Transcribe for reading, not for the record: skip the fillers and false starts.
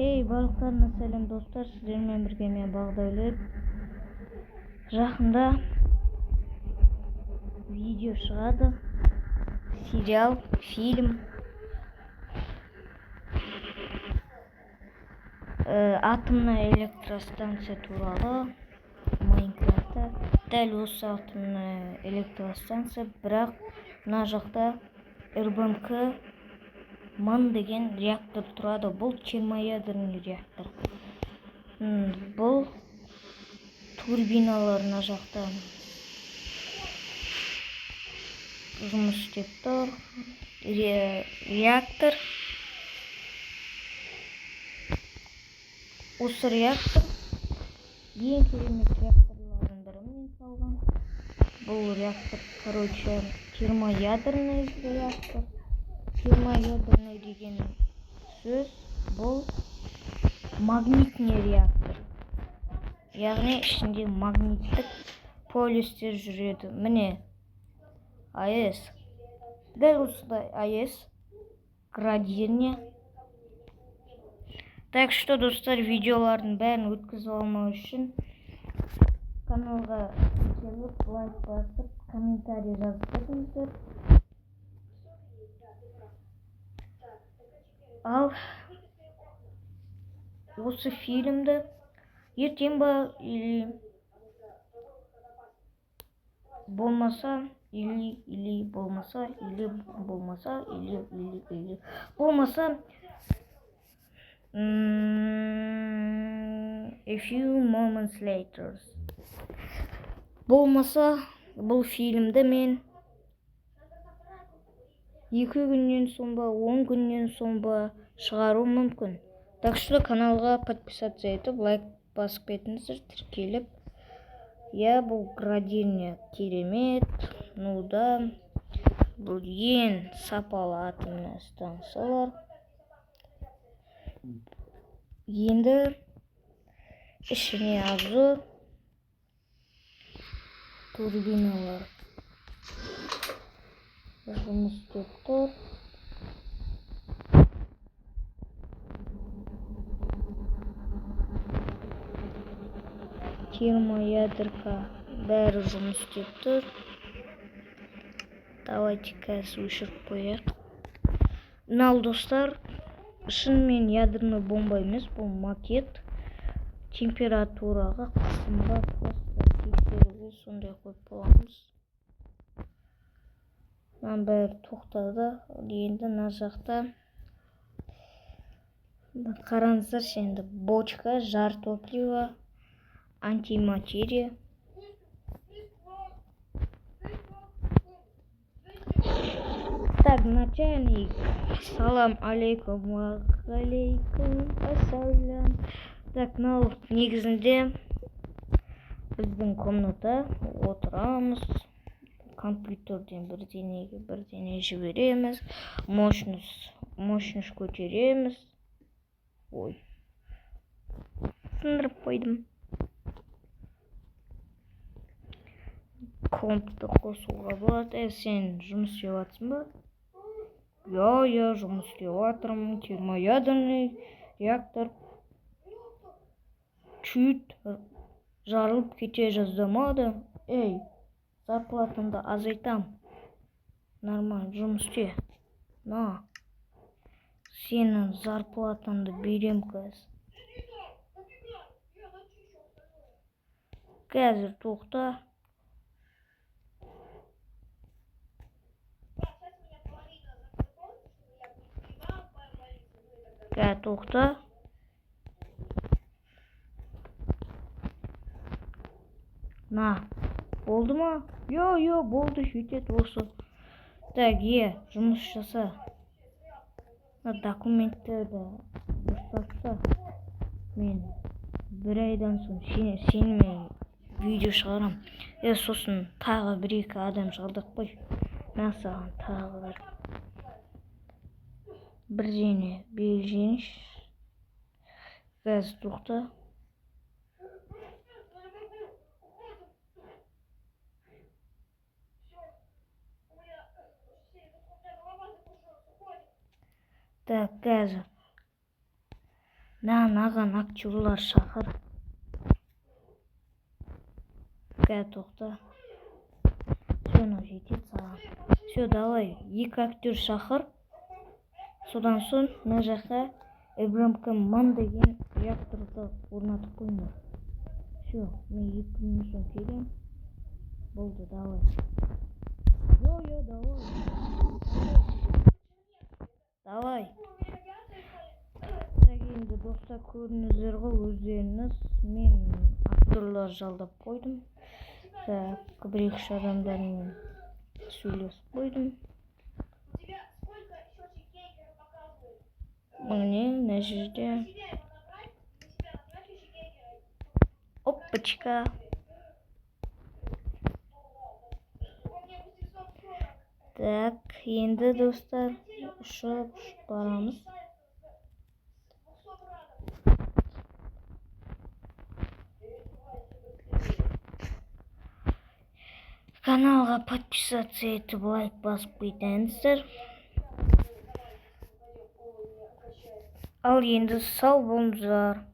Hey барлықтарына сәлем достар, сіздермен бірге мен Бағдәулет. Жақында видео шығады, сериал, фильм, атомная электростанция туралы Майнкрафтта. Дәл осы атомная электростанция, бірақ мына жақта РБМК 1000 деген реактор тұрады. Бұл термоядерный реактор. Бұл турбиналар мына жақта жұмыс істеп тұр. Реактор. Осы реактор ең керемет реакторлардың бірі мен салған. Бұл реактор, термоядерный реактор. Термоядерный деген сөз бұл магнитный реактор. Яғни ішінде магниттік полюстер жүреді. Міне АЭС. Дәл осындай АЭС градирне. Так что, достар, видеолардың бәрін өткізіп алмау үшін каналға келіп, лайк басып, комментарий жазып кетіңіздер. Ал осы фильмді ертең ба или болмаса a few moments later. Болмаса бұл фильмді мен 2 күннен соң ба, 10 күннен соң ба шығару мүмкін. Так что каналға подписаться етіп, лайк басып кетіңіздер, тіркеліп. Бұл градирне керемет. Бұл ең сапалы атомная станциялар. Енді ішіне азу турбиналар жұмыс істеп тұр. Термоядерка бәрі жұмыс істеп тұр. Давайте қазір өшіріп қояйық. Мынау достар, шынымен ядерный бомба емес, бұл макет. Температураға, қысымға просто тексеруге сондай қойып боламыз. Мынау бәрі тоқтады. Енді мына жақта қараңыздар, енді бочка, жар топлива, антиматерия. Так, начальник. Салам алейкум, алейкум ассалям. Так, мынау негізінде біздің комната, отырамыз, компьютерден бірдеңе жібереміз, мощность көтереміз. Ой, сындырып қойдым. Компты қосуға болады. Сен жұмыс істеп жатсың ба? Я жұмыс істеп жатырмын. Термоядерный реактор чуть жарылып кете жаздамады. Зарплатымды азайтам. Нормально жұмыс істе. На. Сенің зарплатыңды берем қазір. Қазір тоқта. Тоқта. На. Болды ма? Йо, болды, жетеді осы. Так, жұмыс жаса. Документтерді дұрыстатса, мен 1 айдан соң сенімен видео шығарам. Сосын тағы 1-2 адам жалдап қой. Мен саған тағы бірдеңе берейінші. Қазір тоқта. Так, қазір Наған актерлар шақыр. Тоқта. Все, мынау жетеді саған. Все, давай, 2 актер шақыр. Содан соң мына жаққа ибрамкім ман деген реакторды орнатып қойыңдар. Все, мен 2 күннен соң келем. Болды, давай. Йо, давай. Давай. Так, енді достар, көрдіңіздер ғой өздеріңіз. Мен актерлар жалдап қойдым. Так, бір-екі адамдармен сөйлесіп қойдым. Міне, мына жерде. Опачка. Так, енді достар, ұшып барамыз. Каналға подписаться етіп, лайк басып кетіңіздер. Ал енді сау болыңыздар.